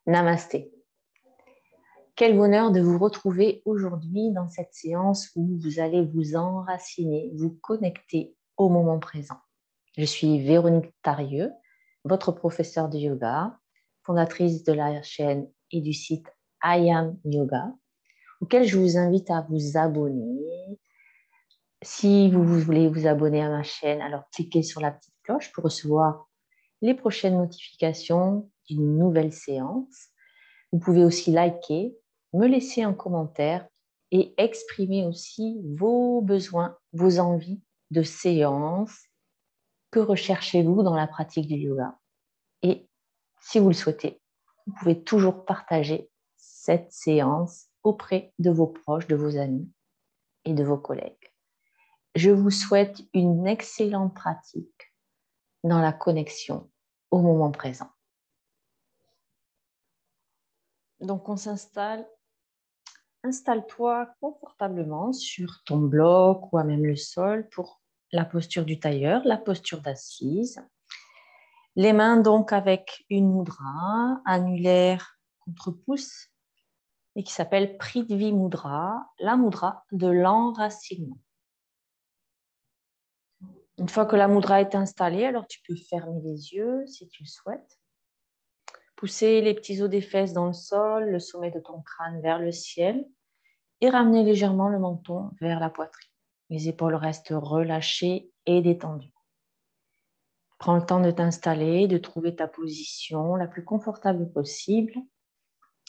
Namasté. Quel bonheur de vous retrouver aujourd'hui dans cette séance où vous allez vous enraciner, vous connecter au moment présent. Je suis Véronique Tarieux, votre professeure de yoga, fondatrice de la chaîne et du site I Am Yoga, auquel je vous invite à vous abonner. Si vous voulez vous abonner à ma chaîne, alors cliquez sur la petite cloche pour recevoir les prochaines notifications d'une nouvelle séance. Vous pouvez aussi liker, me laisser un commentaire et exprimer aussi vos besoins, vos envies de séance. Que recherchez-vous dans la pratique du yoga? Et si vous le souhaitez, vous pouvez toujours partager cette séance auprès de vos proches, de vos amis et de vos collègues. Je vous souhaite une excellente pratique dans la connexion au moment présent. Donc, on s'installe. Installe-toi confortablement sur ton bloc ou à même le sol pour la posture du tailleur, la posture d'assise. Les mains donc avec une mudra annulaire contre pouce et qui s'appelle Prithvi Mudra, la mudra de l'enracinement. Une fois que la mudra est installée, alors tu peux fermer les yeux si tu le souhaites. Pousser les petits os des fesses dans le sol, le sommet de ton crâne vers le ciel et ramener légèrement le menton vers la poitrine. Les épaules restent relâchées et détendues. Prends le temps de t'installer, de trouver ta position la plus confortable possible.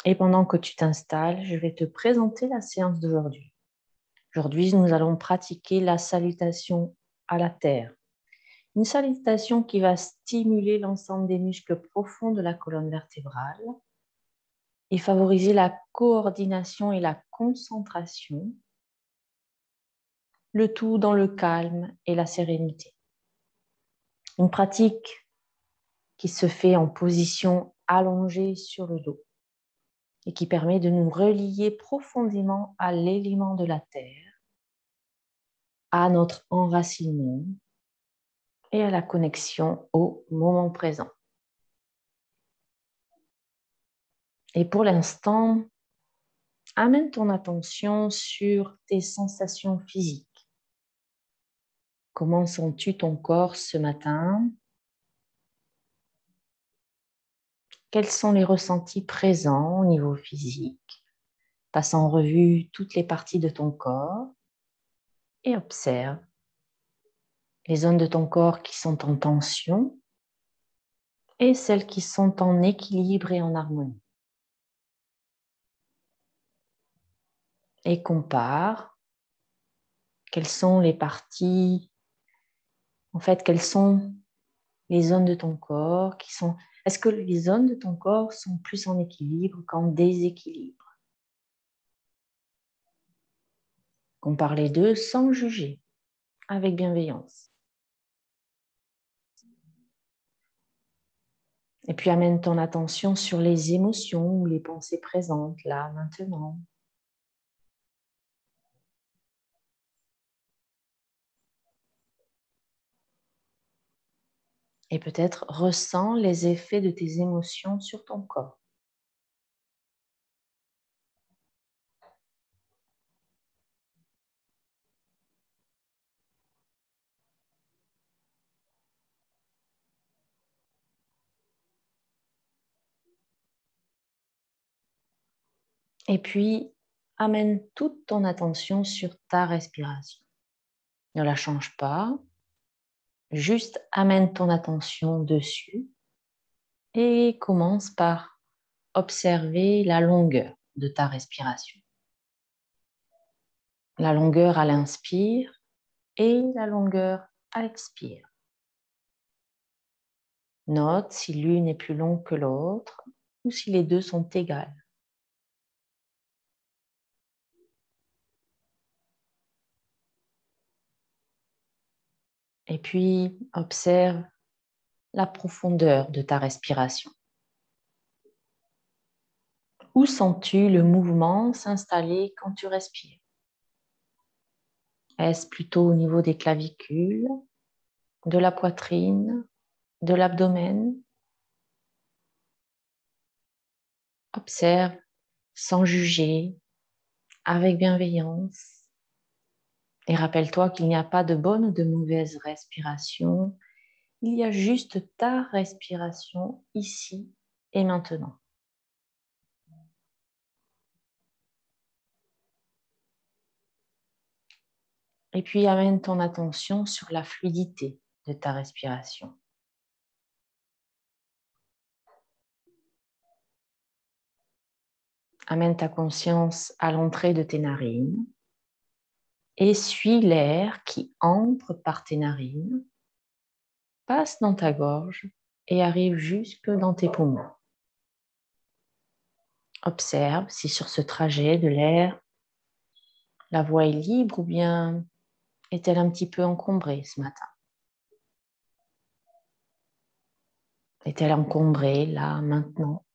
Et pendant que tu t'installes, je vais te présenter la séance d'aujourd'hui. Aujourd'hui, nous allons pratiquer la salutation à la terre. Une salutation qui va stimuler l'ensemble des muscles profonds de la colonne vertébrale et favoriser la coordination et la concentration, le tout dans le calme et la sérénité. Une pratique qui se fait en position allongée sur le dos et qui permet de nous relier profondément à l'élément de la terre, à notre enracinement et à la connexion au moment présent. Et pour l'instant, amène ton attention sur tes sensations physiques. Comment sens-tu ton corps ce matin? Quels sont les ressentis présents au niveau physique? Passe en revue toutes les parties de ton corps et observe les zones de ton corps qui sont en tension et celles qui sont en équilibre et en harmonie. Et compare quelles sont les parties, quelles sont les zones de ton corps qui sont... Est-ce que les zones de ton corps sont plus en équilibre qu'en déséquilibre? Compare les deux sans juger, avec bienveillance. Et puis amène ton attention sur les émotions ou les pensées présentes, là, maintenant. Et peut-être ressens les effets de tes émotions sur ton corps. Et puis, amène toute ton attention sur ta respiration. Ne la change pas, juste amène ton attention dessus et commence par observer la longueur de ta respiration. La longueur à l'inspire et la longueur à l'expire. Note si l'une est plus longue que l'autre ou si les deux sont égales. Et puis, observe la profondeur de ta respiration. Où sens-tu le mouvement s'installer quand tu respires? Est-ce plutôt au niveau des clavicules, de la poitrine, de l'abdomen? Observe sans juger, avec bienveillance. Et rappelle-toi qu'il n'y a pas de bonne ou de mauvaise respiration. Il y a juste ta respiration ici et maintenant. Et puis amène ton attention sur la fluidité de ta respiration. Amène ta conscience à l'entrée de tes narines et suis l'air qui entre par tes narines, passe dans ta gorge et arrive jusque dans tes poumons. Observe si sur ce trajet de l'air, la voie est libre ou bien est-elle un petit peu encombrée ce matin? Est-elle encombrée là, maintenant?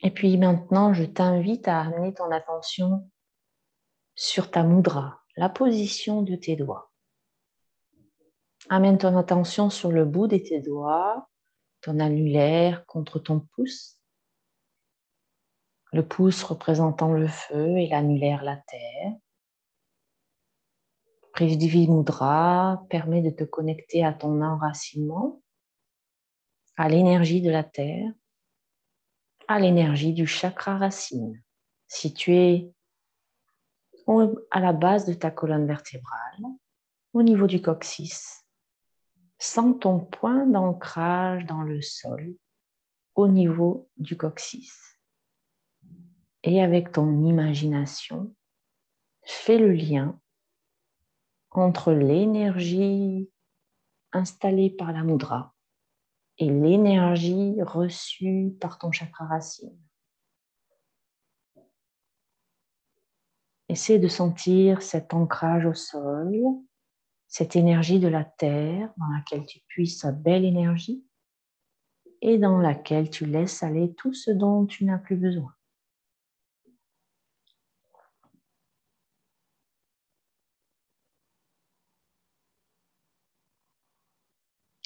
Et puis maintenant, je t'invite à amener ton attention sur ta mudra, la position de tes doigts. Amène ton attention sur le bout de tes doigts, ton annulaire contre ton pouce, le pouce représentant le feu et l'annulaire la terre. Prise du Mudra permet de te connecter à ton enracinement, à l'énergie de la terre, à l'énergie du chakra racine, situé à la base de ta colonne vertébrale, au niveau du coccyx. Sens ton point d'ancrage dans le sol, au niveau du coccyx. Et avec ton imagination, fais le lien entre l'énergie installée par la mudra et l'énergie reçue par ton chakra racine. Essaie de sentir cet ancrage au sol, cette énergie de la terre dans laquelle tu puises sa belle énergie et dans laquelle tu laisses aller tout ce dont tu n'as plus besoin.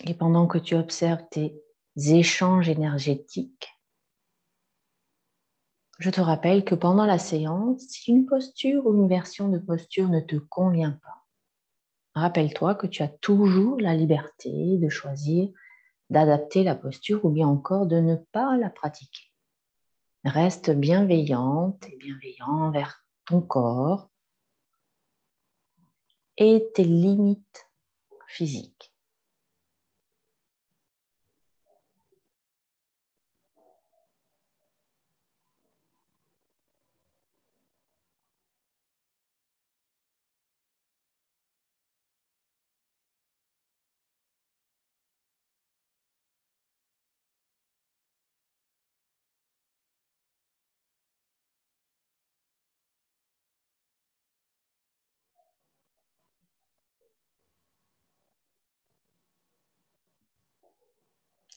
Et pendant que tu observes tes échanges énergétiques, je te rappelle que pendant la séance, si une posture ou une version de posture ne te convient pas, rappelle-toi que tu as toujours la liberté de choisir d'adapter la posture ou bien encore de ne pas la pratiquer. Reste bienveillante et bienveillant envers ton corps et tes limites physiques.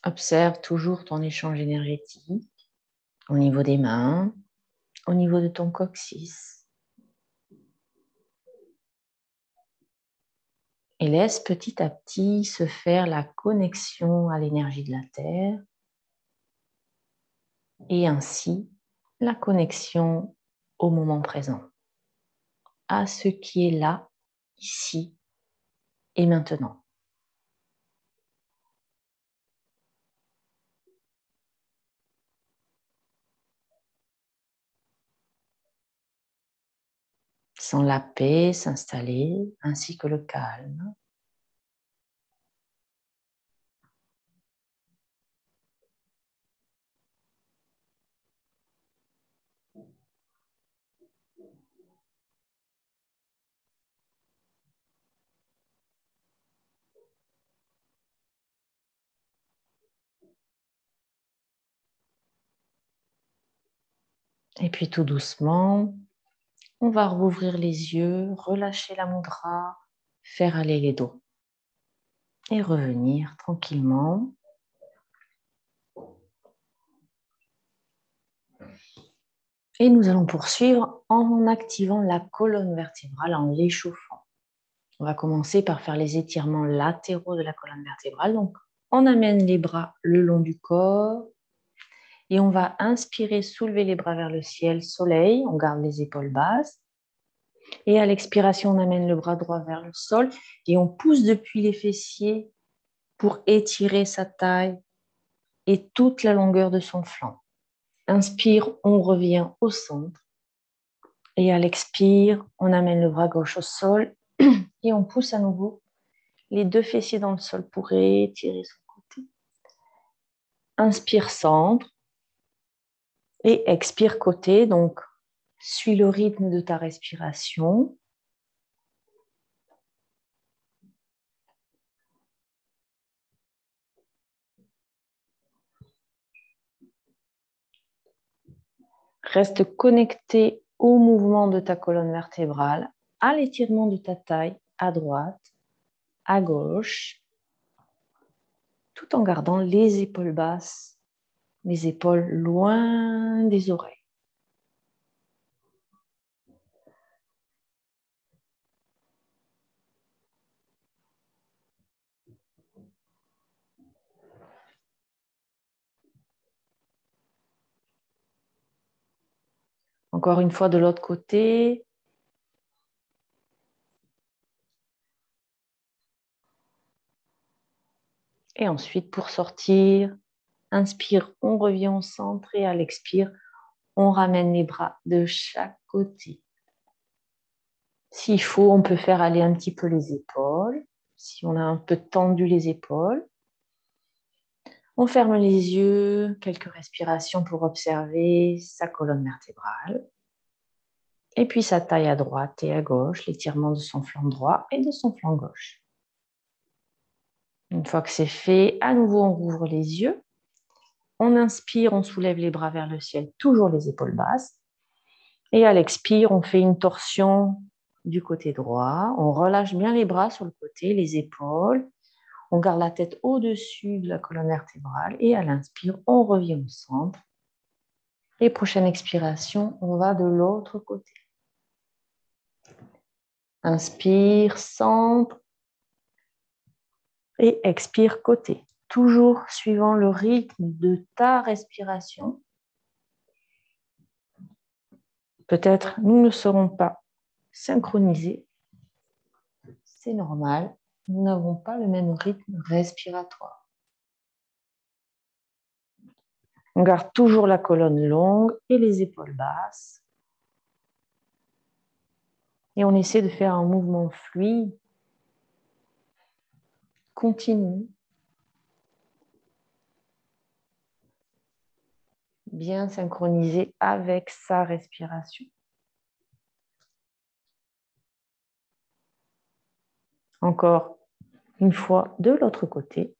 Observe toujours ton échange énergétique au niveau des mains, au niveau de ton coccyx. Et laisse petit à petit se faire la connexion à l'énergie de la Terre et ainsi la connexion au moment présent, à ce qui est là, ici et maintenant. Sans la paix s'installer ainsi que le calme. Et puis tout doucement, on va rouvrir les yeux, relâcher la mudra, faire aller les dos. et revenir tranquillement. Et nous allons poursuivre en activant la colonne vertébrale, en l'échauffant. On va commencer par faire les étirements latéraux de la colonne vertébrale. Donc, on amène les bras le long du corps et on va inspirer, soulever les bras vers le ciel, soleil. On garde les épaules basses. Et à l'expiration, on amène le bras droit vers le sol et on pousse depuis les fessiers pour étirer sa taille et toute la longueur de son flanc. Inspire, on revient au centre. Et à l'expire, on amène le bras gauche au sol et on pousse à nouveau les deux fessiers dans le sol pour étirer son côté. Inspire, centre. Et expire, côté. Donc, suis le rythme de ta respiration. Reste connecté au mouvement de ta colonne vertébrale, à l'étirement de ta taille à droite, à gauche, tout en gardant les épaules basses, les épaules loin des oreilles. Encore une fois de l'autre côté. Et ensuite, pour sortir, inspire, on revient au centre et à l'expire, on ramène les bras de chaque côté. S'il faut, on peut faire aller un petit peu les épaules. Si on a un peu tendu les épaules. On ferme les yeux, quelques respirations pour observer sa colonne vertébrale. Et puis sa taille à droite et à gauche, l'étirement de son flanc droit et de son flanc gauche. Une fois que c'est fait, à nouveau, on rouvre les yeux. On inspire, on soulève les bras vers le ciel, toujours les épaules basses. Et à l'expire, on fait une torsion du côté droit. On relâche bien les bras sur le côté, les épaules. On garde la tête au-dessus de la colonne vertébrale. Et à l'inspire, on revient au centre. Et prochaine expiration, on va de l'autre côté. Inspire, centre. Et expire, côté. Toujours suivant le rythme de ta respiration. Peut-être nous ne serons pas synchronisés. C'est normal. Nous n'avons pas le même rythme respiratoire. On garde toujours la colonne longue et les épaules basses. Et on essaie de faire un mouvement fluide, continu, bien synchronisé avec sa respiration. Encore une fois de l'autre côté.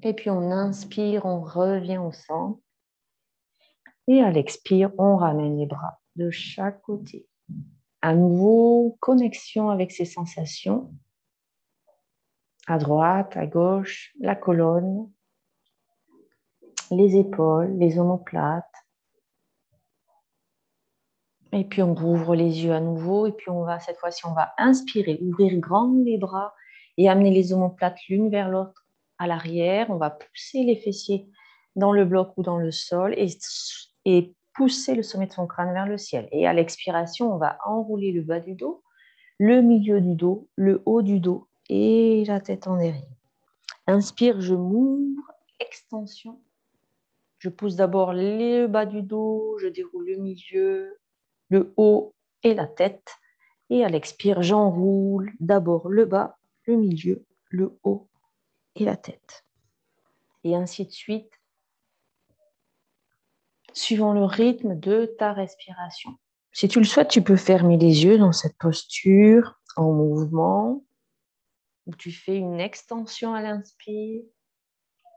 Et puis on inspire, on revient au centre. Et à l'expire, on ramène les bras de chaque côté. À nouveau, connexion avec ses sensations. À droite, à gauche, la colonne, les épaules, les omoplates. Et puis on rouvre les yeux à nouveau. Et puis cette fois-ci, on va inspirer, ouvrir grand les bras et amener les omoplates l'une vers l'autre à l'arrière. On va pousser les fessiers dans le bloc ou dans le sol et pousser le sommet de son crâne vers le ciel. Et à l'expiration, on va enrouler le bas du dos, le milieu du dos, le haut du dos et la tête en derrière. Inspire, je m'ouvre, extension. Je pousse d'abord le bas du dos, je déroule le milieu, le haut et la tête. Et à l'expire, j'enroule d'abord le bas, le milieu, le haut et la tête. Et ainsi de suite, suivant le rythme de ta respiration. Si tu le souhaites, tu peux fermer les yeux dans cette posture en mouvement, où tu fais une extension à l'inspire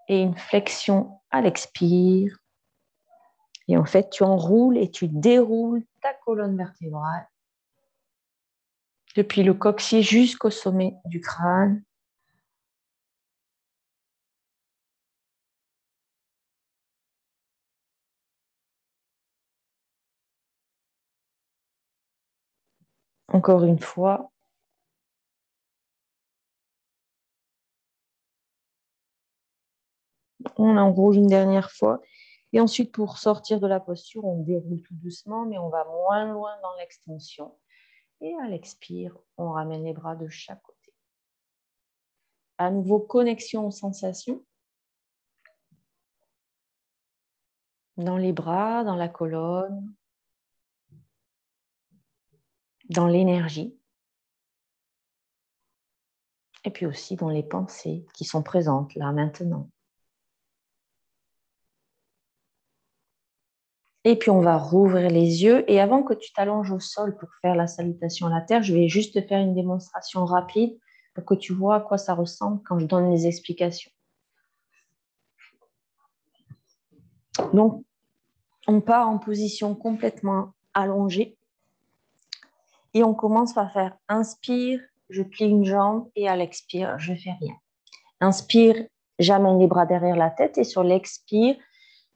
et une flexion à l'expire. Et en fait, tu enroules et tu déroules ta colonne vertébrale Depuis le coccyx jusqu'au sommet du crâne. Encore une fois. On enroule une dernière fois. Et ensuite, pour sortir de la posture, on déroule tout doucement, mais on va moins loin dans l'extension. Et à l'expire, on ramène les bras de chaque côté. À nouveau, connexion aux sensations. Dans les bras, dans la colonne, dans l'énergie. Et puis aussi dans les pensées qui sont présentes là maintenant. Et puis on va rouvrir les yeux. Et avant que tu t'allonges au sol pour faire la salutation à la terre, je vais juste te faire une démonstration rapide pour que tu vois à quoi ça ressemble quand je donne les explications. Donc, on part en position complètement allongée. Et on commence par faire inspire, je plie une jambe et à l'expire, je fais rien. Inspire, j'amène les bras derrière la tête et sur l'expire,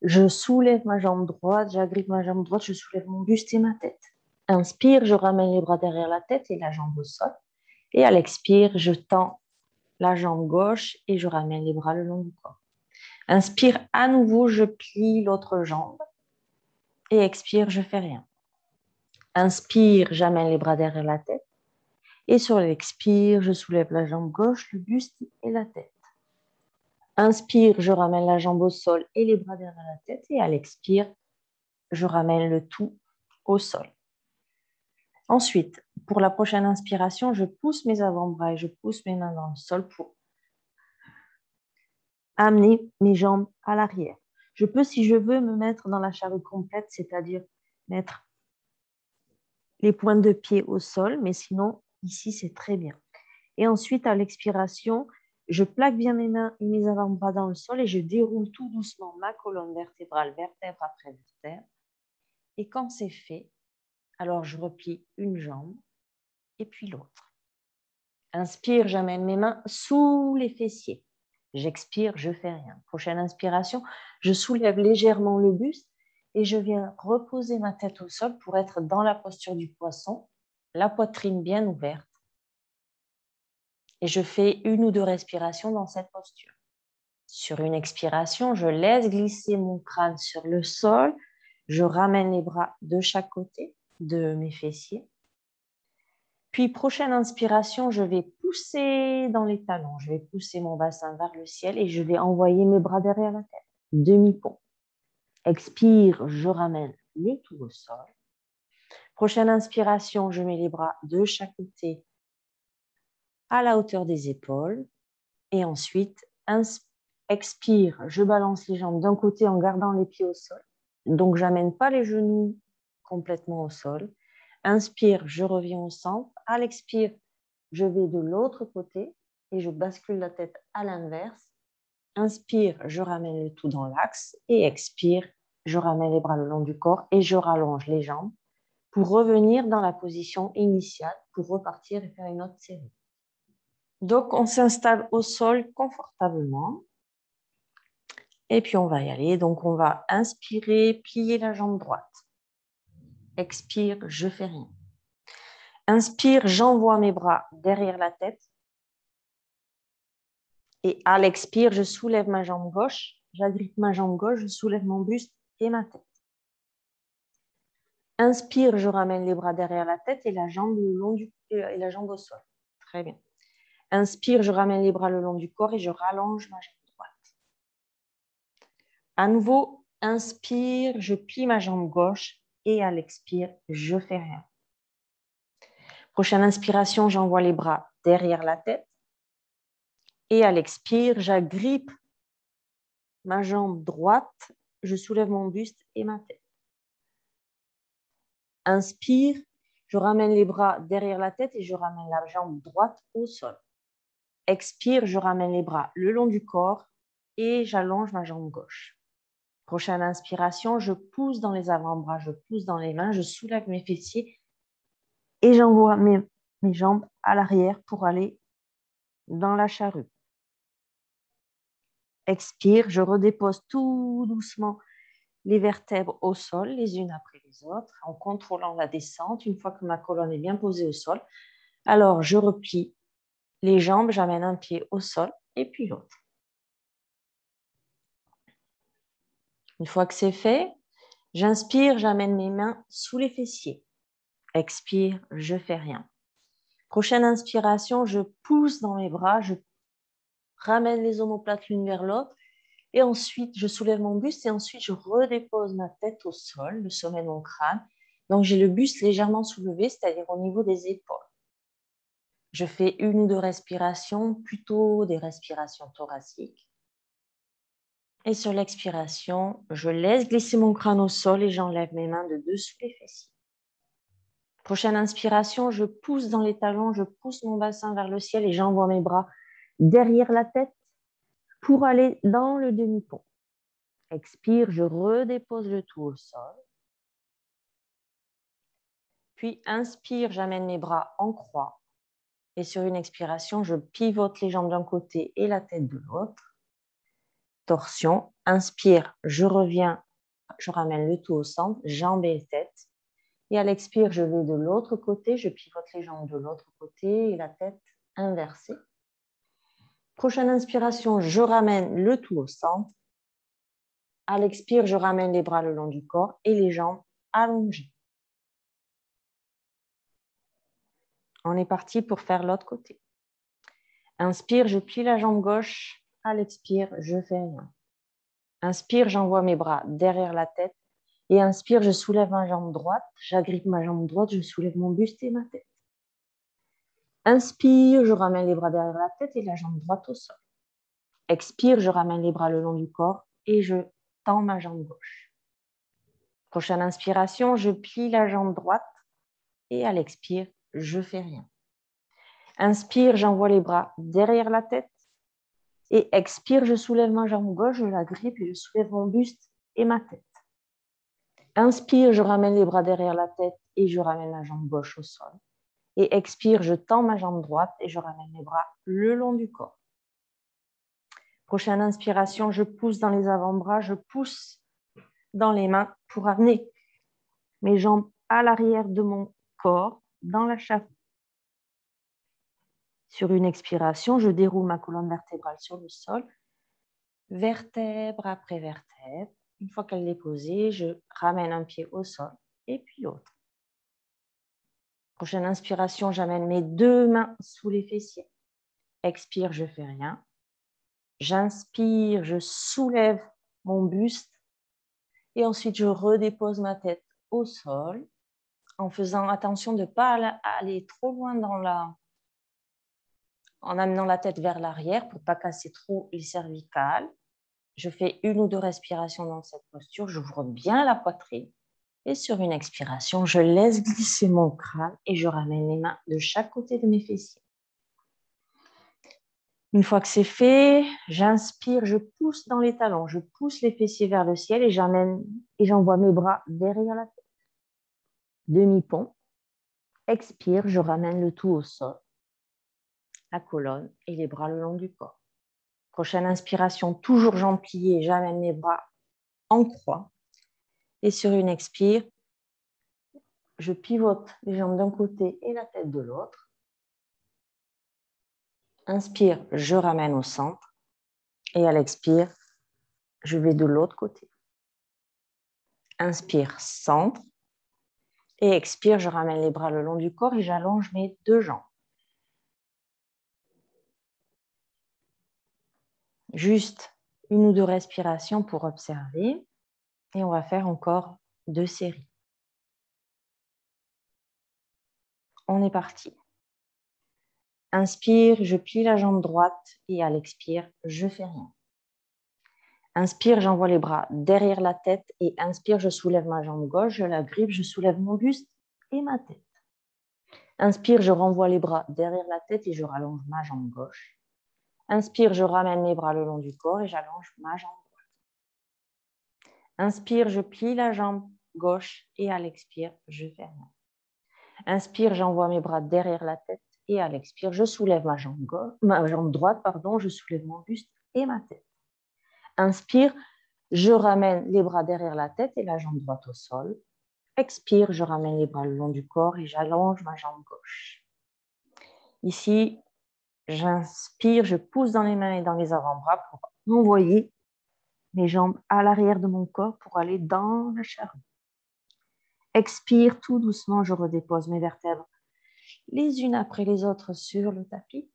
je soulève ma jambe droite, j'agrippe ma jambe droite, je soulève mon buste et ma tête. Inspire, je ramène les bras derrière la tête et la jambe au sol. Et à l'expire, je tends la jambe gauche et je ramène les bras le long du corps. Inspire, à nouveau, je plie l'autre jambe. Et expire, je fais rien. Inspire, j'amène les bras derrière la tête. Et sur l'expire, je soulève la jambe gauche, le buste et la tête. Inspire, je ramène la jambe au sol et les bras derrière la tête. Et à l'expire, je ramène le tout au sol. Ensuite, pour la prochaine inspiration, je pousse mes avant-bras et je pousse mes mains dans le sol pour amener mes jambes à l'arrière. Je peux, si je veux, me mettre dans la charrue complète, c'est-à-dire mettre les pointes de pied au sol, mais sinon, ici, c'est très bien. Et ensuite, à l'expiration, je plaque bien mes mains et mes avant-bras dans le sol et je déroule tout doucement ma colonne vertébrale, vertèbre après vertèbre. Et quand c'est fait, alors je replie une jambe et puis l'autre. Inspire, j'amène mes mains sous les fessiers. J'expire, je fais rien. Prochaine inspiration, je soulève légèrement le buste et je viens reposer ma tête au sol pour être dans la posture du poisson, la poitrine bien ouverte. Et je fais une ou deux respirations dans cette posture. Sur une expiration, je laisse glisser mon crâne sur le sol. Je ramène les bras de chaque côté de mes fessiers. Puis, prochaine inspiration, je vais pousser dans les talons. Je vais pousser mon bassin vers le ciel et je vais envoyer mes bras derrière la tête. Demi-pont. Expire, je ramène le tout au sol. Prochaine inspiration, je mets les bras de chaque côté à la hauteur des épaules. Et ensuite, expire, je balance les jambes d'un côté en gardant les pieds au sol. Donc, j'amène pas les genoux complètement au sol. Inspire, je reviens au centre. À l'expire, je vais de l'autre côté et je bascule la tête à l'inverse. Inspire, je ramène le tout dans l'axe et expire, je ramène les bras le long du corps et je rallonge les jambes pour revenir dans la position initiale pour repartir et faire une autre série. Donc, on s'installe au sol confortablement et puis on va y aller. Donc, on va inspirer, plier la jambe droite. Expire, je fais rien. Inspire, j'envoie mes bras derrière la tête. Et à l'expire, je soulève ma jambe gauche, j'agrippe ma jambe gauche, je soulève mon buste et ma tête. Inspire, je ramène les bras derrière la tête et la jambe le long et la jambe au sol. Très bien. Inspire, je ramène les bras le long du corps et je rallonge ma jambe droite. À nouveau, inspire, je plie ma jambe gauche et à l'expire, je fais rien. Prochaine inspiration, j'envoie les bras derrière la tête. Et à l'expire, j'agrippe ma jambe droite, je soulève mon buste et ma tête. Inspire, je ramène les bras derrière la tête et je ramène la jambe droite au sol. Expire, je ramène les bras le long du corps et j'allonge ma jambe gauche. Prochaine inspiration, je pousse dans les avant-bras, je pousse dans les mains, je soulève mes fessiers et j'envoie mes mes jambes à l'arrière pour aller dans la charrue. Expire, je redépose tout doucement les vertèbres au sol, les unes après les autres, en contrôlant la descente. Une fois que ma colonne est bien posée au sol, alors je replie les jambes, j'amène un pied au sol et puis l'autre. Une fois que c'est fait, j'inspire, j'amène mes mains sous les fessiers. Expire, je fais rien. Prochaine inspiration, je pousse dans mes bras, je ramène les omoplates l'une vers l'autre et ensuite je soulève mon buste et ensuite je redépose ma tête au sol, le sommet de mon crâne. Donc j'ai le buste légèrement soulevé, c'est-à-dire au niveau des épaules. Je fais une ou deux respirations, plutôt des respirations thoraciques. Et sur l'expiration, je laisse glisser mon crâne au sol et j'enlève mes mains de dessous les fessiers. Prochaine inspiration, je pousse dans les talons, je pousse mon bassin vers le ciel et j'envoie mes bras derrière la tête pour aller dans le demi-pont. Expire, je redépose le tout au sol. Puis inspire, j'amène mes bras en croix. Et sur une expiration, je pivote les jambes d'un côté et la tête de l'autre. Torsion. Inspire, je reviens, je ramène le tout au centre, jambes et tête. Et à l'expire, je vais de l'autre côté, je pivote les jambes de l'autre côté et la tête inversée. Prochaine inspiration, je ramène le tout au centre. À l'expire, je ramène les bras le long du corps et les jambes allongées. On est parti pour faire l'autre côté. Inspire, je plie la jambe gauche. À l'expire, je fais rien. Inspire, j'envoie mes bras derrière la tête. Et inspire, je soulève ma jambe droite. J'agrippe ma jambe droite, je soulève mon buste et ma tête. Inspire, je ramène les bras derrière la tête et la jambe droite au sol. Expire, je ramène les bras le long du corps et je tends ma jambe gauche. Prochaine inspiration, je plie la jambe droite et à l'expire, je fais rien. Inspire, j'envoie les bras derrière la tête et expire, je soulève ma jambe gauche, je la grippe et je soulève mon buste et ma tête. Inspire, je ramène les bras derrière la tête et je ramène la jambe gauche au sol. Et expire, je tends ma jambe droite et je ramène les bras le long du corps. Prochaine inspiration, je pousse dans les avant-bras, je pousse dans les mains pour amener mes jambes à l'arrière de mon corps, dans la chape. Sur une expiration, je déroule ma colonne vertébrale sur le sol, vertèbre après vertèbre. Une fois qu'elle est posée, je ramène un pied au sol et puis l'autre. Prochaine inspiration, j'amène mes deux mains sous les fessiers. Expire, je ne fais rien. J'inspire, je soulève mon buste et ensuite je redépose ma tête au sol en faisant attention de ne pas aller trop loin en amenant la tête vers l'arrière pour ne pas casser trop les cervicales. Je fais une ou deux respirations dans cette posture, j'ouvre bien la poitrine et sur une expiration, je laisse glisser mon crâne et je ramène les mains de chaque côté de mes fessiers. Une fois que c'est fait, j'inspire, je pousse dans les talons, je pousse les fessiers vers le ciel et j'envoie mes bras derrière la tête. Demi-pont. Expire, je ramène le tout au sol, la colonne et les bras le long du corps. Prochaine inspiration, toujours jambes pliées, j'amène mes bras en croix. Et sur une expire, je pivote les jambes d'un côté et la tête de l'autre. Inspire, je ramène au centre. Et à l'expire, je vais de l'autre côté. Inspire, centre. Et expire, je ramène les bras le long du corps et j'allonge mes deux jambes. Juste une ou deux respirations pour observer. Et on va faire encore 2 séries. On est parti. Inspire, je plie la jambe droite et à l'expire, je fais rien. Inspire, j'envoie les bras derrière la tête et inspire, je soulève ma jambe gauche, je la grippe, je soulève mon buste et ma tête. Inspire, je renvoie les bras derrière la tête et je rallonge ma jambe gauche. Inspire, je ramène les bras le long du corps et j'allonge ma jambe droite. Inspire, je plie la jambe gauche et à l'expire, je fais rien. Inspire, j'envoie mes bras derrière la tête. Et à l'expire, je soulève ma jambe droite, je soulève mon buste et ma tête. Inspire, je ramène les bras derrière la tête et la jambe droite au sol. Expire, je ramène les bras le long du corps et j'allonge ma jambe gauche. Ici, j'inspire, je pousse dans les mains et dans les avant-bras pour envoyer mes jambes à l'arrière de mon corps pour aller dans la charrue. Expire, tout doucement, je redépose mes vertèbres les unes après les autres sur le tapis.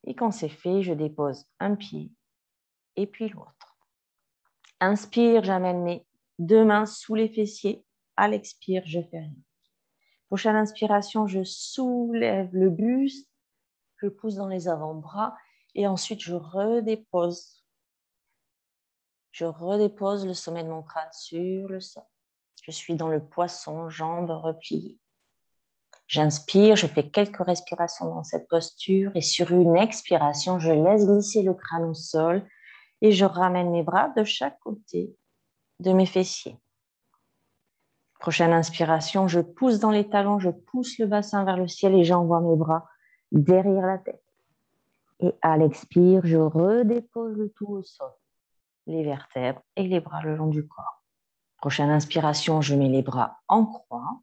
Et quand c'est fait, je dépose un pied et puis l'autre. Inspire, j'amène mes deux mains sous les fessiers. À l'expire, je fais rien. Prochaine inspiration, je soulève le buste, je pousse dans les avant-bras et ensuite je redépose. Je redépose le sommet de mon crâne sur le sol. Je suis dans le poisson, jambes repliées. J'inspire, je fais quelques respirations dans cette posture et sur une expiration, je laisse glisser le crâne au sol et je ramène mes bras de chaque côté de mes fessiers. Prochaine inspiration, je pousse dans les talons, je pousse le bassin vers le ciel et j'envoie mes bras derrière la tête. Et à l'expire, je redépose le tout au sol, les vertèbres et les bras le long du corps. Prochaine inspiration, je mets les bras en croix.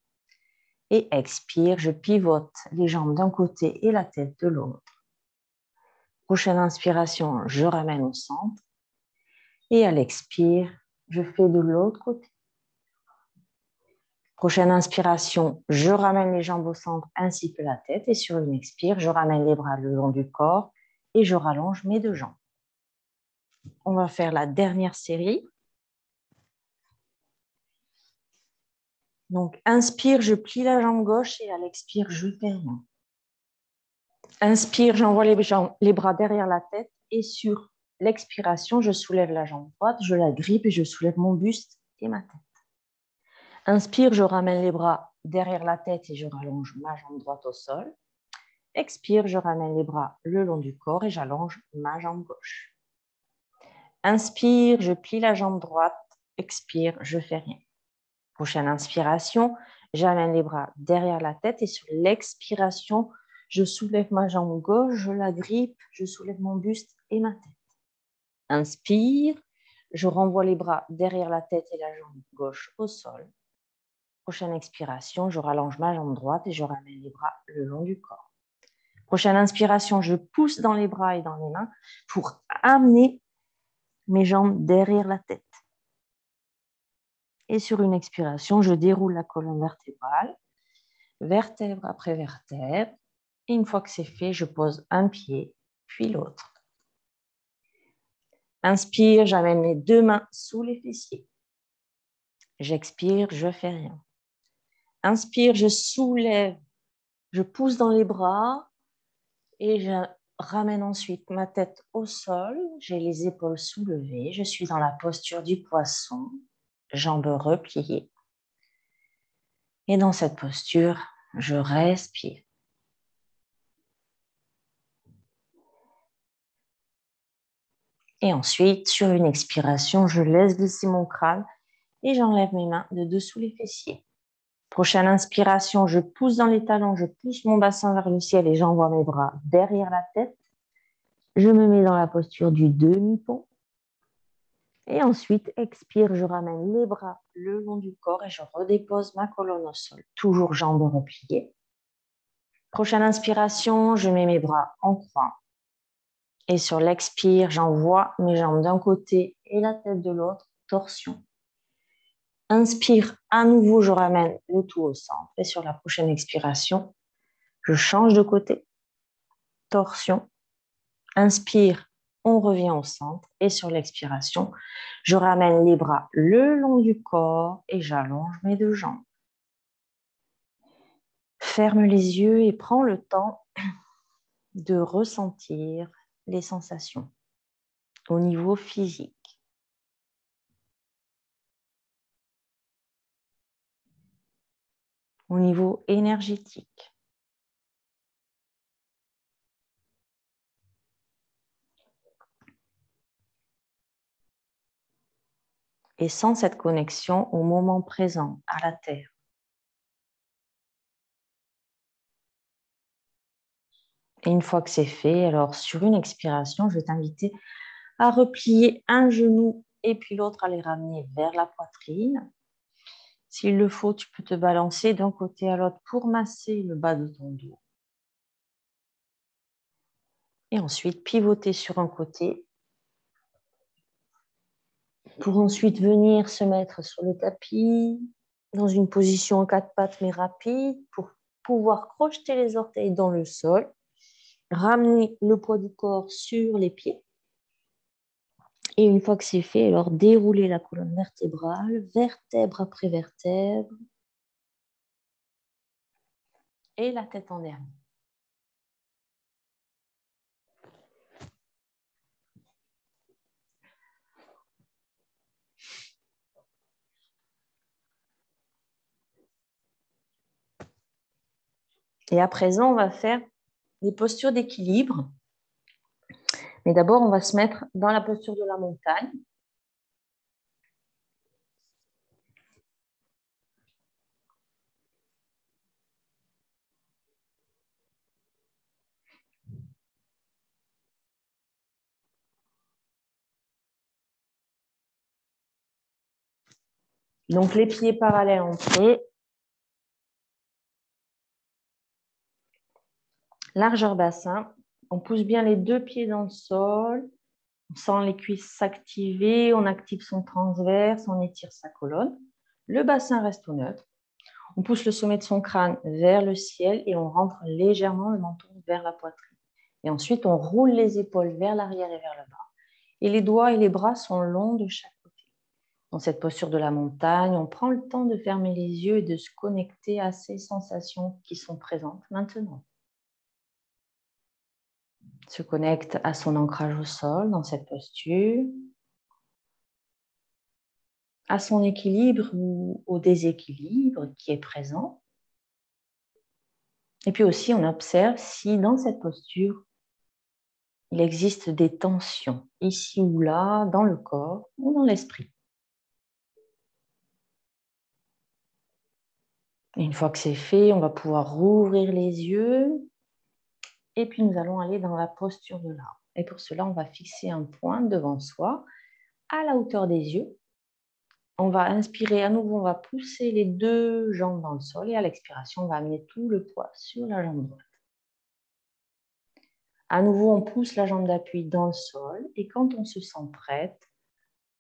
Et expire, je pivote les jambes d'un côté et la tête de l'autre. Prochaine inspiration, je ramène au centre. Et à l'expire, je fais de l'autre côté. Prochaine inspiration, je ramène les jambes au centre ainsi que la tête. Et sur une expire, je ramène les bras le long du corps et je rallonge mes deux jambes. On va faire la dernière série. Donc, inspire, je plie la jambe gauche et à l'expire, je fais rien. Inspire, j'envoie les bras derrière la tête et sur l'expiration, je soulève la jambe droite, je la grippe et je soulève mon buste et ma tête. Inspire, je ramène les bras derrière la tête et je rallonge ma jambe droite au sol. Expire, je ramène les bras le long du corps et j'allonge ma jambe gauche. Inspire, je plie la jambe droite. Expire, je fais rien. Prochaine inspiration, j'amène les bras derrière la tête et sur l'expiration, je soulève ma jambe gauche, je la grippe, je soulève mon buste et ma tête. Inspire, je renvoie les bras derrière la tête et la jambe gauche au sol. Prochaine expiration, je rallonge ma jambe droite et je ramène les bras le long du corps. Prochaine inspiration, je pousse dans les bras et dans les mains pour amener mes jambes derrière la tête. Et sur une expiration, je déroule la colonne vertébrale, vertèbre après vertèbre. Et une fois que c'est fait, je pose un pied, puis l'autre. Inspire, j'amène mes deux mains sous les fessiers. J'expire, je fais rien. Inspire, je soulève, je pousse dans les bras et je ramène ensuite ma tête au sol. J'ai les épaules soulevées. Je suis dans la posture du poisson, jambes repliées. Et dans cette posture, je respire. Et ensuite, sur une expiration, je laisse glisser mon crâne et j'enlève mes mains de dessous les fessiers. Prochaine inspiration, je pousse dans les talons, je pousse mon bassin vers le ciel et j'envoie mes bras derrière la tête. Je me mets dans la posture du demi-pont. Et ensuite, expire, je ramène les bras le long du corps et je redépose ma colonne au sol. Toujours jambes repliées. Prochaine inspiration, je mets mes bras en croix. Et sur l'expire, j'envoie mes jambes d'un côté et la tête de l'autre, torsion. Inspire, à nouveau, je ramène le tout au centre. Et sur la prochaine expiration, je change de côté, torsion. Inspire, on revient au centre. Et sur l'expiration, je ramène les bras le long du corps et j'allonge mes deux jambes. Ferme les yeux et prends le temps de ressentir les sensations au niveau physique. Au niveau énergétique. Et sans cette connexion au moment présent, à la terre. Et une fois que c'est fait, alors sur une expiration, je vais t'inviter à replier un genou et puis l'autre à les ramener vers la poitrine. S'il le faut, tu peux te balancer d'un côté à l'autre pour masser le bas de ton dos. Et ensuite, pivoter sur un côté pour ensuite venir se mettre sur le tapis dans une position en quatre pattes mais rapide pour pouvoir crocheter les orteils dans le sol, ramener le poids du corps sur les pieds. Et une fois que c'est fait, alors dérouler la colonne vertébrale, vertèbre après vertèbre, et la tête en dernier. Et à présent, on va faire des postures d'équilibre. Mais d'abord, on va se mettre dans la posture de la montagne. Donc, les pieds parallèles entre eux. Largeur bassin. On pousse bien les deux pieds dans le sol. On sent les cuisses s'activer. On active son transverse. On étire sa colonne. Le bassin reste au neutre. On pousse le sommet de son crâne vers le ciel et on rentre légèrement le menton vers la poitrine. Et ensuite, on roule les épaules vers l'arrière et vers le bas. Et les doigts et les bras sont longs de chaque côté. Dans cette posture de la montagne, on prend le temps de fermer les yeux et de se connecter à ces sensations qui sont présentes maintenant. Se connecte à son ancrage au sol dans cette posture, à son équilibre ou au déséquilibre qui est présent. Et puis aussi, on observe si dans cette posture, il existe des tensions ici ou là, dans le corps ou dans l'esprit. Et une fois que c'est fait, on va pouvoir rouvrir les yeux et puis nous allons aller dans la posture de l'arbre. Et pour cela, on va fixer un point devant soi à la hauteur des yeux. On va inspirer à nouveau, on va pousser les deux jambes dans le sol et à l'expiration, on va amener tout le poids sur la jambe droite. À nouveau, on pousse la jambe d'appui dans le sol et quand on se sent prête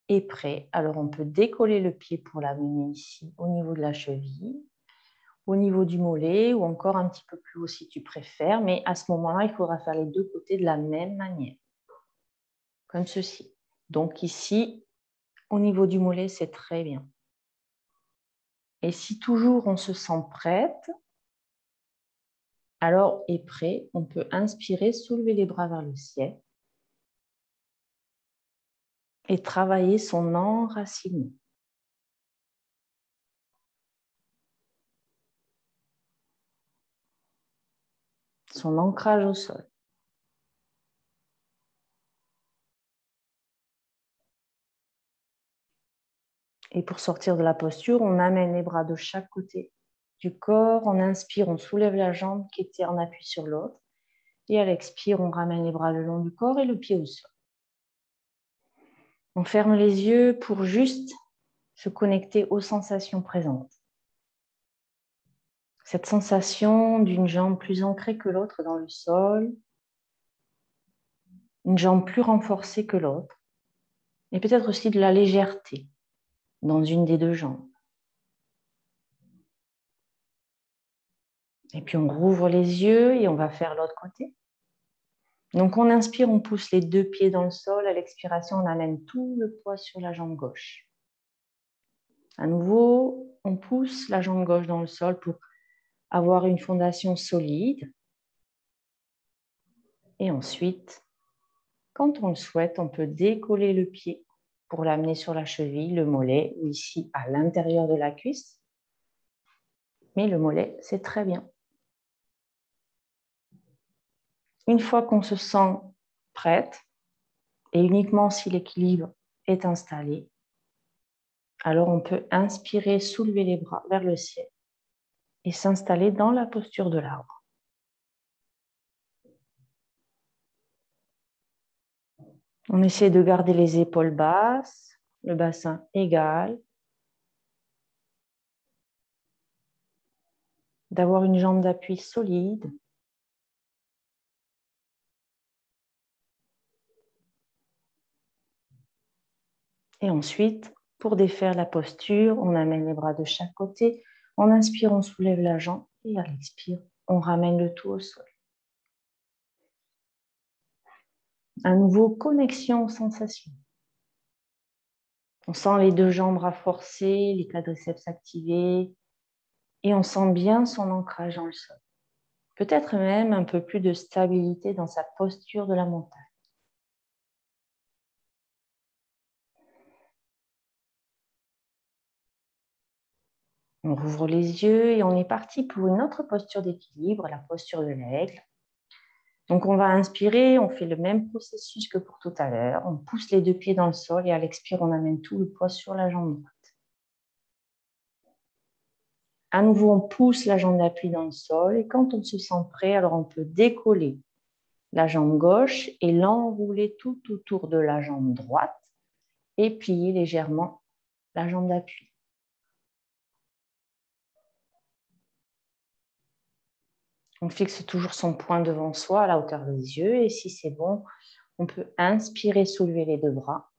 et prêt, alors on peut décoller le pied pour l'amener ici au niveau de la cheville, au niveau du mollet ou encore un petit peu plus haut si tu préfères, mais à ce moment-là, il faudra faire les deux côtés de la même manière, comme ceci. Donc ici, au niveau du mollet, c'est très bien. Et si toujours on se sent prête, alors est prêt, on peut inspirer, soulever les bras vers le ciel et travailler son enracinement. Son ancrage au sol. Et pour sortir de la posture, on amène les bras de chaque côté du corps. On inspire, on soulève la jambe qui était en appui sur l'autre. Et à l'expire, on ramène les bras le long du corps et le pied au sol. On ferme les yeux pour juste se connecter aux sensations présentes. Cette sensation d'une jambe plus ancrée que l'autre dans le sol, une jambe plus renforcée que l'autre, et peut-être aussi de la légèreté dans une des deux jambes. Et puis on rouvre les yeux et on va faire l'autre côté. Donc on inspire, on pousse les deux pieds dans le sol. À l'expiration, on amène tout le poids sur la jambe gauche. À nouveau, on pousse la jambe gauche dans le sol pour avoir une fondation solide. Et ensuite, quand on le souhaite, on peut décoller le pied pour l'amener sur la cheville, le mollet ou ici à l'intérieur de la cuisse. Mais le mollet, c'est très bien. Une fois qu'on se sent prête, et uniquement si l'équilibre est installé, alors on peut inspirer, soulever les bras vers le ciel et s'installer dans la posture de l'arbre. On essaie de garder les épaules basses, le bassin égal, d'avoir une jambe d'appui solide. Et ensuite, pour défaire la posture, on amène les bras de chaque côté. En inspire, on soulève la jambe et à l'expire, on ramène le tout au sol. À nouveau, connexion aux sensations. On sent les deux jambes renforcées, les quadriceps activés et on sent bien son ancrage dans le sol. Peut-être même un peu plus de stabilité dans sa posture de la montagne. On rouvre les yeux et on est parti pour une autre posture d'équilibre, la posture de l'aigle. Donc on va inspirer, on fait le même processus que pour tout à l'heure. On pousse les deux pieds dans le sol et à l'expire, on amène tout le poids sur la jambe droite. À nouveau, on pousse la jambe d'appui dans le sol et quand on se sent prêt, alors on peut décoller la jambe gauche et l'enrouler tout autour de la jambe droite et plier légèrement la jambe d'appui. On fixe toujours son poing devant soi à la hauteur des yeux et si c'est bon, on peut inspirer, soulever les deux bras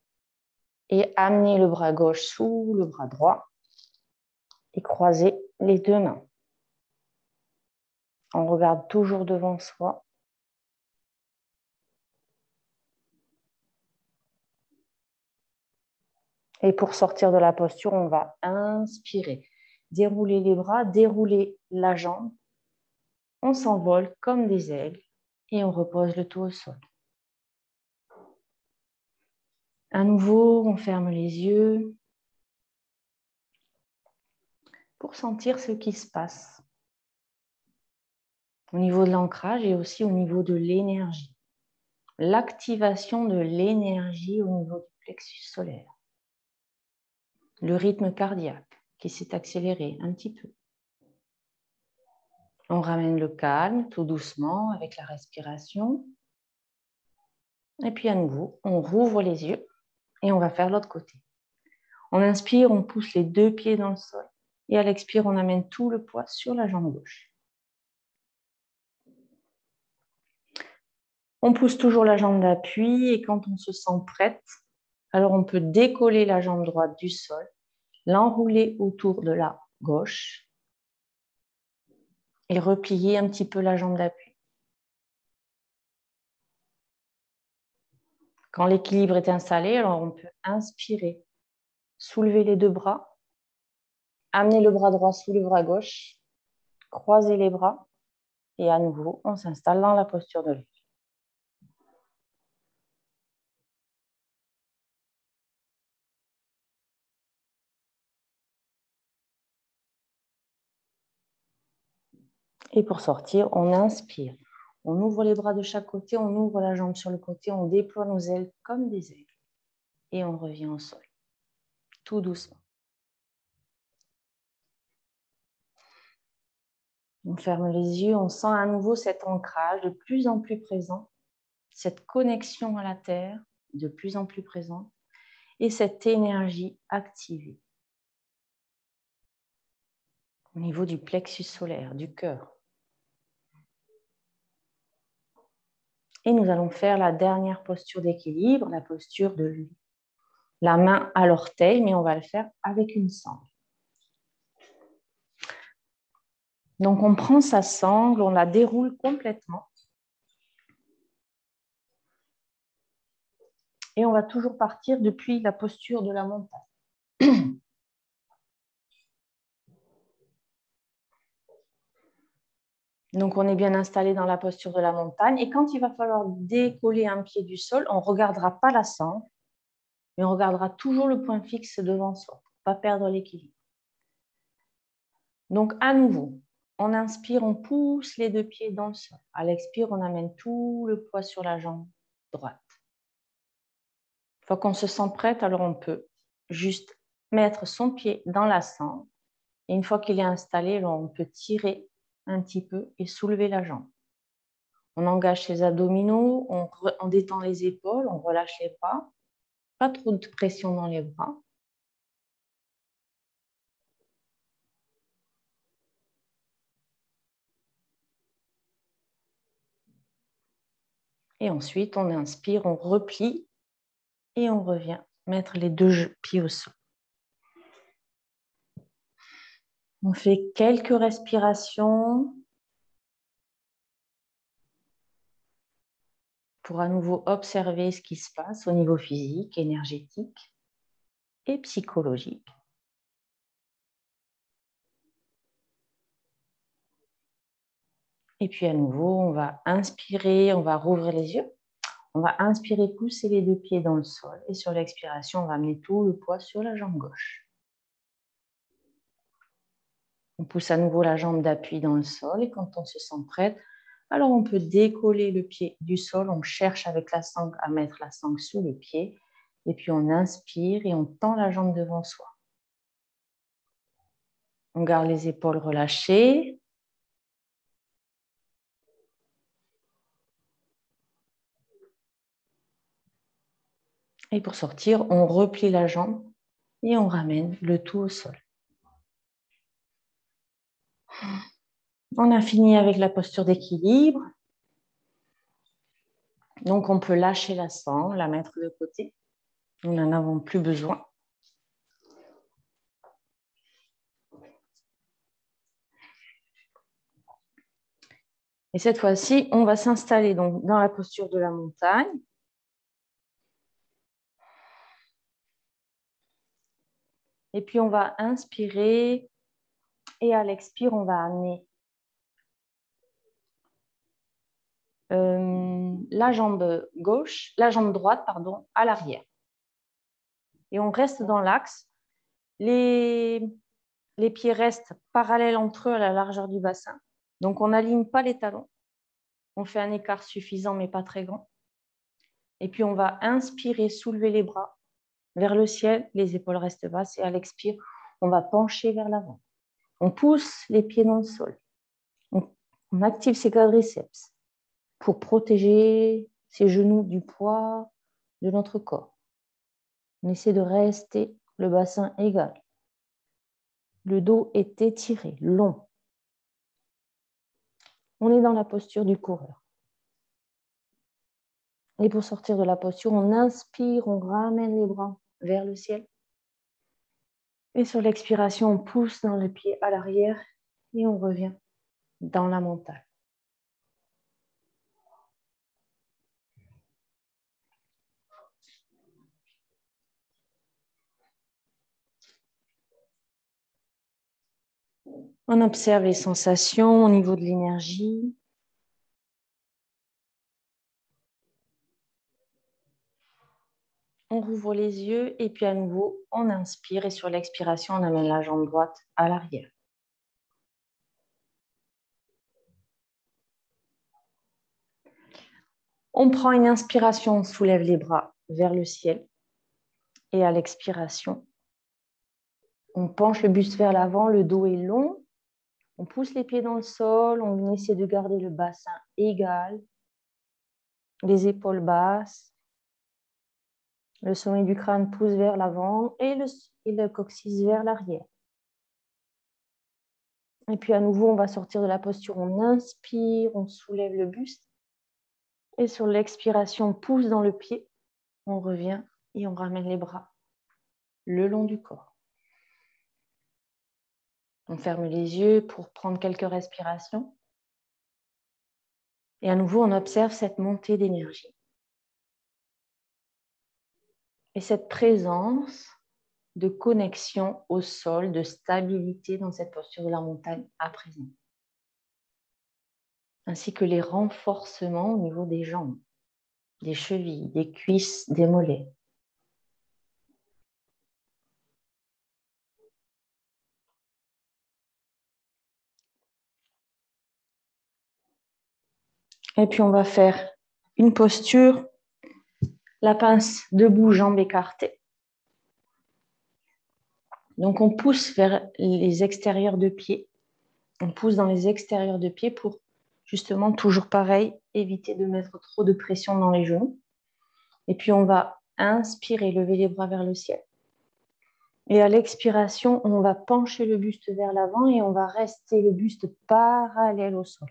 et amener le bras gauche sous le bras droit et croiser les deux mains. On regarde toujours devant soi. Et pour sortir de la posture, on va inspirer. Dérouler les bras, dérouler la jambe. On s'envole comme des aigles et on repose le tout au sol. À nouveau, on ferme les yeux pour sentir ce qui se passe au niveau de l'ancrage et aussi au niveau de l'énergie. L'activation de l'énergie au niveau du plexus solaire. Le rythme cardiaque qui s'est accéléré un petit peu. On ramène le calme tout doucement avec la respiration. Et puis à nouveau, on rouvre les yeux et on va faire l'autre côté. On inspire, on pousse les deux pieds dans le sol. Et à l'expire, on amène tout le poids sur la jambe gauche. On pousse toujours la jambe d'appui et quand on se sent prête, alors on peut décoller la jambe droite du sol, l'enrouler autour de la gauche et replier un petit peu la jambe d'appui. Quand l'équilibre est installé, alors on peut inspirer, soulever les deux bras, amener le bras droit sous le bras gauche, croiser les bras et à nouveau, on s'installe dans la posture de l'aigle. Et pour sortir, on inspire. On ouvre les bras de chaque côté, on ouvre la jambe sur le côté, on déploie nos ailes comme des aigles. Et on revient au sol, tout doucement. On ferme les yeux, on sent à nouveau cet ancrage de plus en plus présent, cette connexion à la terre de plus en plus présente et cette énergie activée au niveau du plexus solaire, du cœur. Et nous allons faire la dernière posture d'équilibre, la posture de la main à l'orteil, mais on va le faire avec une sangle. Donc, on prend sa sangle, on la déroule complètement. Et on va toujours partir depuis la posture de la montagne. Donc, on est bien installé dans la posture de la montagne. Et quand il va falloir décoller un pied du sol, on ne regardera pas la sangle, mais on regardera toujours le point fixe devant soi, pour ne pas perdre l'équilibre. Donc, à nouveau, on inspire, on pousse les deux pieds dans le sol. À l'expire, on amène tout le poids sur la jambe droite. Une fois qu'on se sent prête, alors on peut juste mettre son pied dans la sangle. Et une fois qu'il est installé, alors on peut tirer un petit peu et soulever la jambe. On engage les abdominaux, on détend les épaules, on relâche les bras. Pas trop de pression dans les bras. Et ensuite, on inspire, on replie et on revient mettre les deux pieds au sol. On fait quelques respirations pour à nouveau observer ce qui se passe au niveau physique, énergétique et psychologique. Et puis à nouveau, on va inspirer, on va rouvrir les yeux. On va inspirer, pousser les deux pieds dans le sol. Et sur l'expiration, on va amener tout le poids sur la jambe gauche. On pousse à nouveau la jambe d'appui dans le sol. Et quand on se sent prête, alors on peut décoller le pied du sol. On cherche avec la sangle à mettre la sangle sous les pieds. Et puis on inspire et on tend la jambe devant soi. On garde les épaules relâchées. Et pour sortir, on replie la jambe et on ramène le tout au sol. On a fini avec la posture d'équilibre. Donc, on peut lâcher la sangle, la mettre de côté. Nous n'en avons plus besoin. Et cette fois-ci, on va s'installer donc dans la posture de la montagne. Et puis, on va inspirer et à l'expire, on va amener la jambe gauche, la jambe droite, pardon, à l'arrière. Et on reste dans l'axe. Les pieds restent parallèles entre eux à la largeur du bassin. Donc, on n'aligne pas les talons. On fait un écart suffisant, mais pas très grand. Et puis, on va inspirer, soulever les bras vers le ciel. Les épaules restent basses. Et à l'expire, on va pencher vers l'avant. On pousse les pieds dans le sol. On active ses quadriceps pour protéger ses genoux du poids de notre corps. On essaie de rester le bassin égal. Le dos est étiré, long. On est dans la posture du coureur. Et pour sortir de la posture, on inspire, on ramène les bras vers le ciel. Et sur l'expiration, on pousse dans le pied à l'arrière et on revient dans la montagne. On observe les sensations au niveau de l'énergie. On rouvre les yeux et puis à nouveau, on inspire et sur l'expiration, on amène la jambe droite à l'arrière. On prend une inspiration, on soulève les bras vers le ciel et à l'expiration, on penche le buste vers l'avant, le dos est long, on pousse les pieds dans le sol, on essaie de garder le bassin égal, les épaules basses, le sommet du crâne pousse vers l'avant et le coccyx vers l'arrière. Et puis à nouveau, on va sortir de la posture, on inspire, on soulève le buste. Et sur l'expiration, on pousse dans le pied, on revient et on ramène les bras le long du corps. On ferme les yeux pour prendre quelques respirations. Et à nouveau, on observe cette montée d'énergie. Et cette présence de connexion au sol, de stabilité dans cette posture de la montagne à présent. Ainsi que les renforcements au niveau des jambes, des chevilles, des cuisses, des mollets. Et puis on va faire une posture, la pince debout, jambes écartées. Donc on pousse vers les extérieurs de pied. On pousse dans les extérieurs de pied pour Justement, toujours pareil, éviter de mettre trop de pression dans les genoux. Et puis, on va inspirer, lever les bras vers le ciel. Et à l'expiration, on va pencher le buste vers l'avant et on va rester le buste parallèle au sol.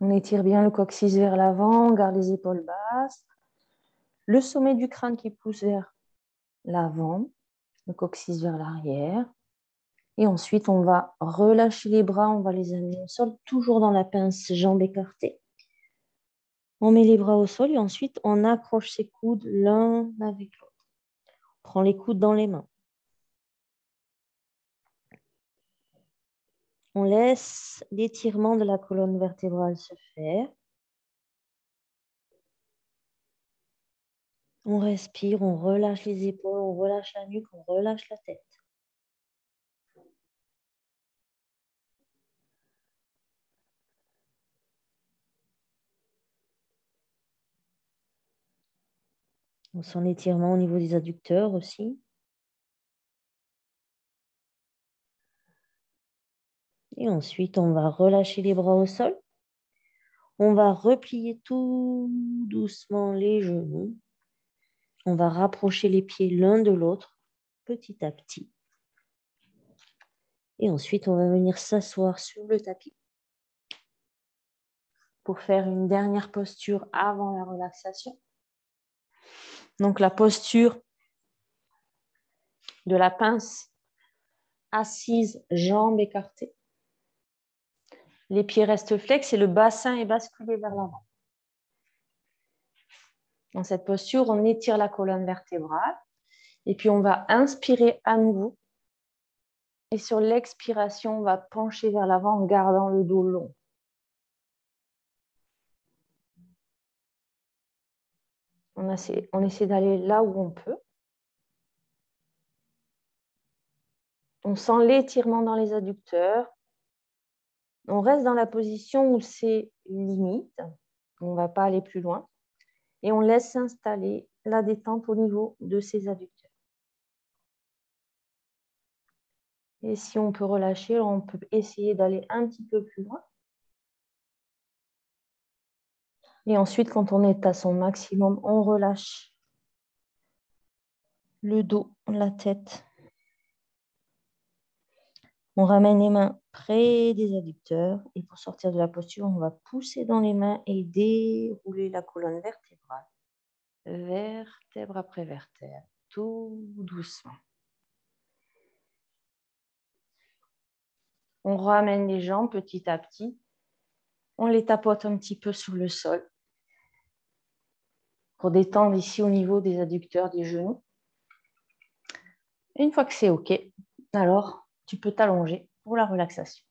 On étire bien le coccyx vers l'avant, on garde les épaules basses. Le sommet du crâne qui pousse vers l'avant, le coccyx vers l'arrière. Et ensuite, on va relâcher les bras, on va les amener au sol, toujours dans la pince, jambes écartées. On met les bras au sol et ensuite, on accroche ses coudes l'un avec l'autre. On prend les coudes dans les mains. On laisse l'étirement de la colonne vertébrale se faire. On respire, on relâche les épaules, on relâche la nuque, on relâche la tête. On sent l'étirement au niveau des adducteurs aussi. Et ensuite, on va relâcher les bras au sol. On va replier tout doucement les genoux. On va rapprocher les pieds l'un de l'autre petit à petit. Et ensuite, on va venir s'asseoir sur le tapis pour faire une dernière posture avant la relaxation. Donc, la posture de la pince assise, jambes écartées. Les pieds restent flex et le bassin est basculé vers l'avant. Dans cette posture, on étire la colonne vertébrale et puis on va inspirer à nouveau. Et sur l'expiration, on va pencher vers l'avant en gardant le dos long. On essaie d'aller là où on peut. On sent l'étirement dans les adducteurs. On reste dans la position où c'est limite. On ne va pas aller plus loin. Et on laisse s'installer la détente au niveau de ces adducteurs. Et si on peut relâcher, on peut essayer d'aller un petit peu plus loin. Et ensuite, quand on est à son maximum, on relâche le dos, la tête. On ramène les mains près des adducteurs. Et pour sortir de la posture, on va pousser dans les mains et dérouler la colonne vertébrale. Vertèbre après vertèbre, tout doucement. On ramène les jambes petit à petit. On les tapote un petit peu sur le sol pour détendre ici au niveau des adducteurs des genoux. Et une fois que c'est OK, alors tu peux t'allonger pour la relaxation.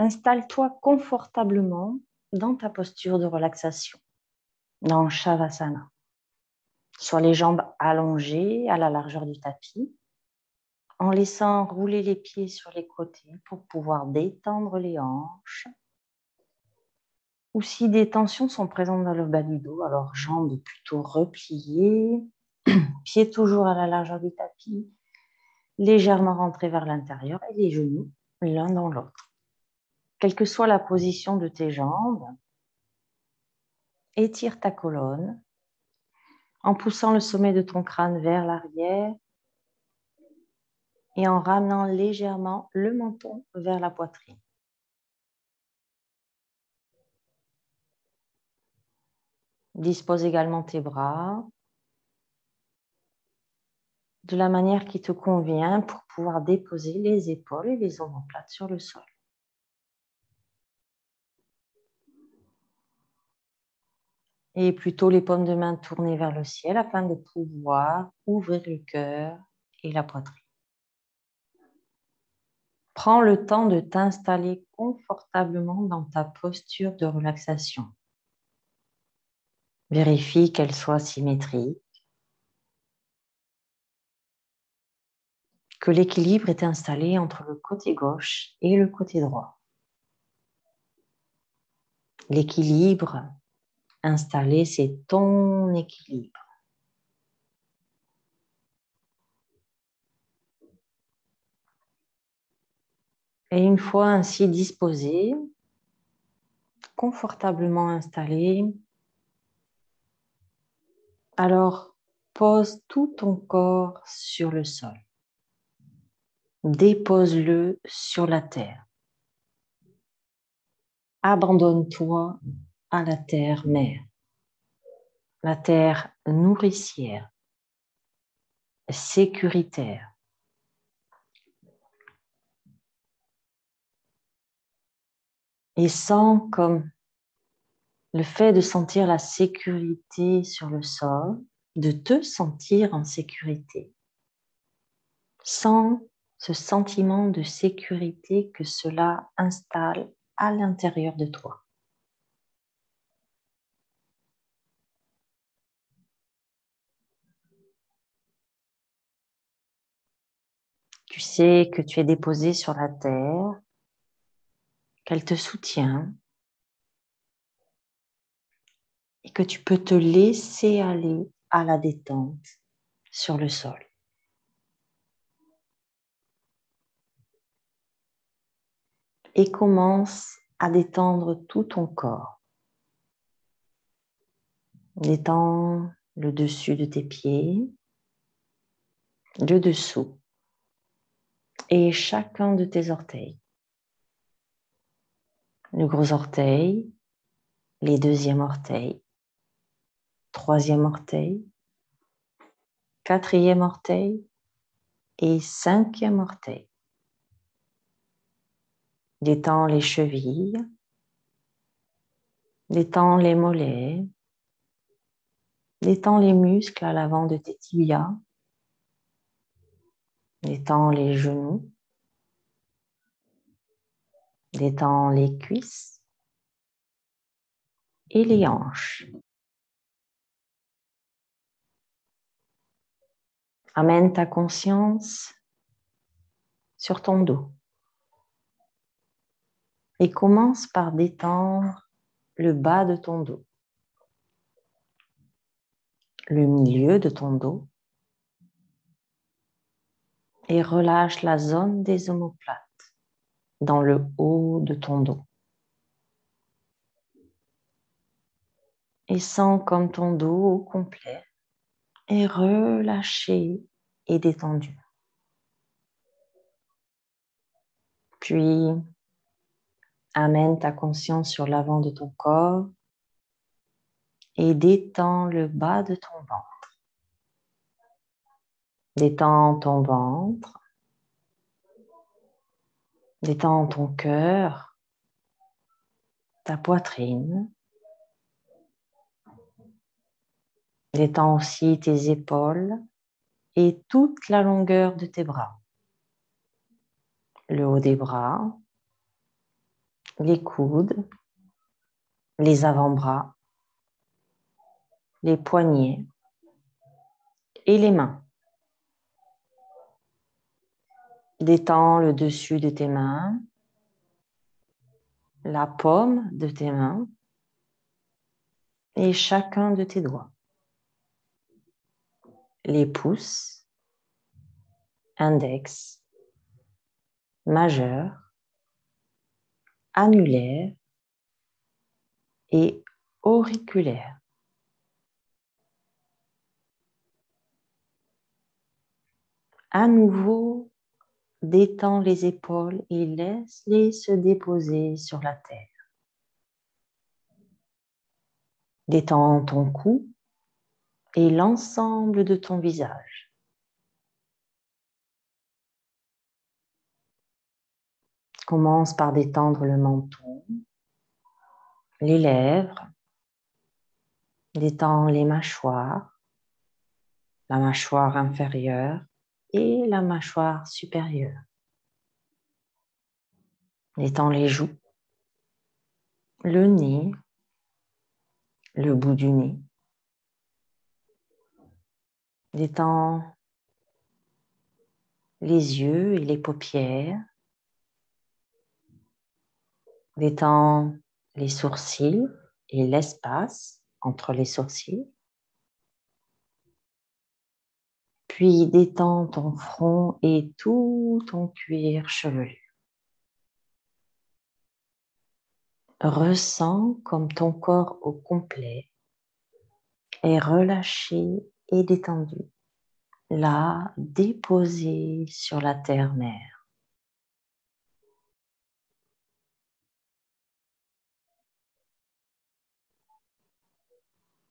Installe-toi confortablement dans ta posture de relaxation, dans Shavasana. Soit les jambes allongées à la largeur du tapis, en laissant rouler les pieds sur les côtés pour pouvoir détendre les hanches. Ou si des tensions sont présentes dans le bas du dos, alors jambes plutôt repliées, pieds toujours à la largeur du tapis, légèrement rentrés vers l'intérieur et les genoux l'un dans l'autre. Quelle que soit la position de tes jambes, étire ta colonne en poussant le sommet de ton crâne vers l'arrière et en ramenant légèrement le menton vers la poitrine. Dispose également tes bras de la manière qui te convient pour pouvoir déposer les épaules et les omoplates sur le sol. Et plutôt les paumes de main tournées vers le ciel afin de pouvoir ouvrir le cœur et la poitrine. Prends le temps de t'installer confortablement dans ta posture de relaxation. Vérifie qu'elle soit symétrique, que l'équilibre est installé entre le côté gauche et le côté droit. L'équilibre installé, c'est ton équilibre. Et une fois ainsi disposé, confortablement installé, alors pose tout ton corps sur le sol. Dépose-le sur la terre. Abandonne-toi à la terre-mère, la terre nourricière, sécuritaire. Et sens comme le fait de sentir la sécurité sur le sol, de te sentir en sécurité. Sens ce sentiment de sécurité que cela installe à l'intérieur de toi. Tu sais que tu es déposé sur la terre, qu'elle te soutient et que tu peux te laisser aller à la détente sur le sol. Et commence à détendre tout ton corps. Détends le dessus de tes pieds, le dessous et chacun de tes orteils. Le gros orteil, les deuxièmes orteils, troisième orteil, quatrième orteil et cinquième orteil. Détends les chevilles, détends les mollets, détends les muscles à l'avant de tes tibias, détends les genoux, détends les cuisses et les hanches. Amène ta conscience sur ton dos et commence par détendre le bas de ton dos, le milieu de ton dos et relâche la zone des omoplates dans le haut de ton dos. Et sens comme ton dos au complet est relâché et détendu. Puis, amène ta conscience sur l'avant de ton corps et détends le bas de ton ventre. Détends ton ventre, détends ton cœur, ta poitrine. Détends aussi tes épaules et toute la longueur de tes bras. Le haut des bras, les coudes, les avant-bras, les poignets et les mains. Détends le dessus de tes mains, la paume de tes mains et chacun de tes doigts. Les pouces, index, majeur, annulaire et auriculaire. À nouveau, détends les épaules et laisse-les se déposer sur la terre. Détends ton cou et l'ensemble de ton visage. Commence par détendre le menton, les lèvres, détends les mâchoires, la mâchoire inférieure et la mâchoire supérieure. Détends les joues, le nez, le bout du nez. Détends les yeux et les paupières. Détends les sourcils et l'espace entre les sourcils. Puis détends ton front et tout ton cuir chevelu. Ressens comme ton corps au complet est relâché et détendu, là, déposé sur la terre-mère.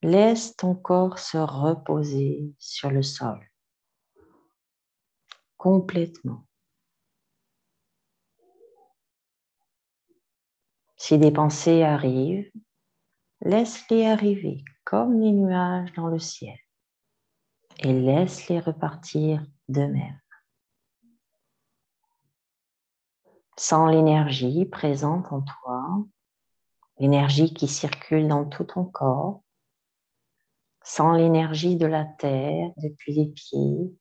Laisse ton corps se reposer sur le sol, complètement. Si des pensées arrivent, laisse-les arriver comme les nuages dans le ciel et laisse-les repartir d'eux-mêmes. Sens l'énergie présente en toi, l'énergie qui circule dans tout ton corps. Sens l'énergie de la terre depuis les pieds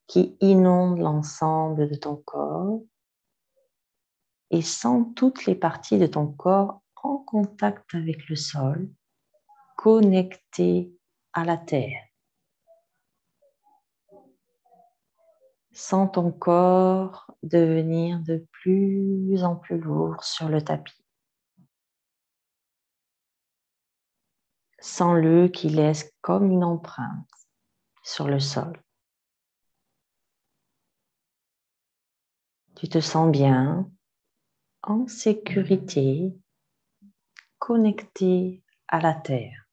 qui inonde l'ensemble de ton corps et sens toutes les parties de ton corps en contact avec le sol, connectées à la terre. Sens ton corps devenir de plus en plus lourd sur le tapis. Sens-le qui laisse comme une empreinte sur le sol. Tu te sens bien, en sécurité, connecté à la terre.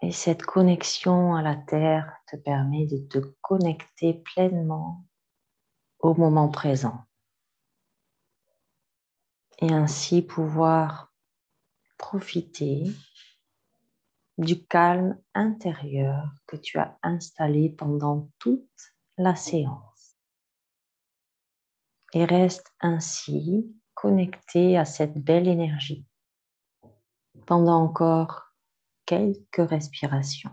Et cette connexion à la terre te permet de te connecter pleinement au moment présent. Et ainsi pouvoir profiter du calme intérieur que tu as installé pendant toute la séance. Et reste ainsi connecté à cette belle énergie pendant encore quelques respirations.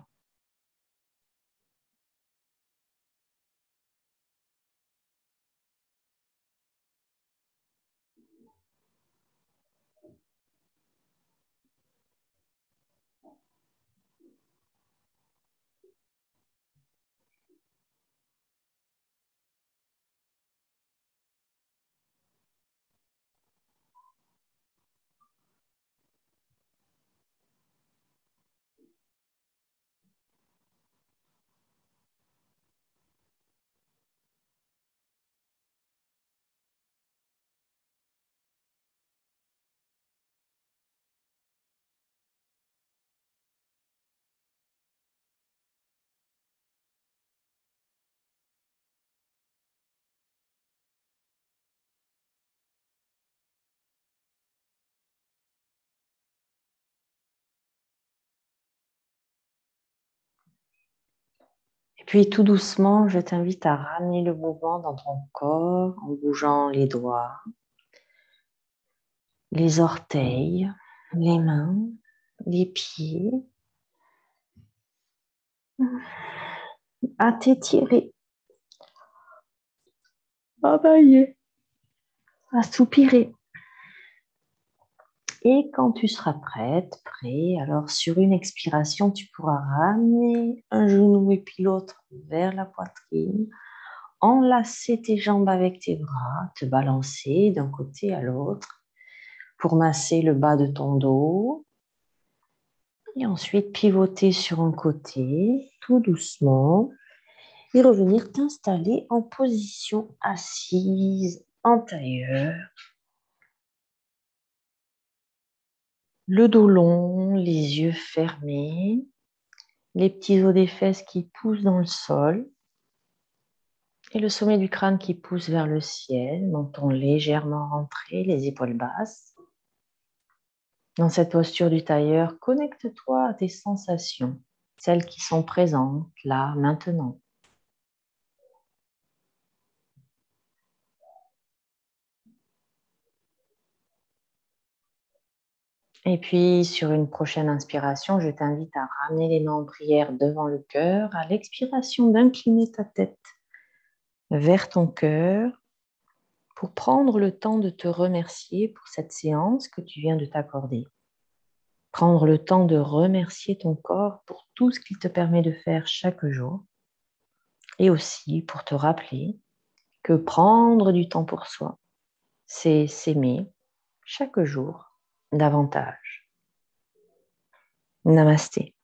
Et puis tout doucement, je t'invite à ramener le mouvement dans ton corps en bougeant les doigts, les orteils, les mains, les pieds, à t'étirer, à bailler, à soupirer. Et quand tu seras prête, prêt, alors sur une expiration, tu pourras ramener un genou et puis l'autre vers la poitrine, enlacer tes jambes avec tes bras, te balancer d'un côté à l'autre pour masser le bas de ton dos. Et ensuite, pivoter sur un côté, tout doucement, et revenir t'installer en position assise, en tailleur. Le dos long, les yeux fermés, les petits os des fesses qui poussent dans le sol et le sommet du crâne qui pousse vers le ciel, menton légèrement rentré, les épaules basses. Dans cette posture du tailleur, connecte-toi à tes sensations, celles qui sont présentes là, maintenant. Et puis, sur une prochaine inspiration, je t'invite à ramener les mains en prière devant le cœur. À l'expiration, d'incliner ta tête vers ton cœur pour prendre le temps de te remercier pour cette séance que tu viens de t'accorder. Prendre le temps de remercier ton corps pour tout ce qu'il te permet de faire chaque jour. Et aussi pour te rappeler que prendre du temps pour soi, c'est s'aimer chaque jour davantage. Namasté.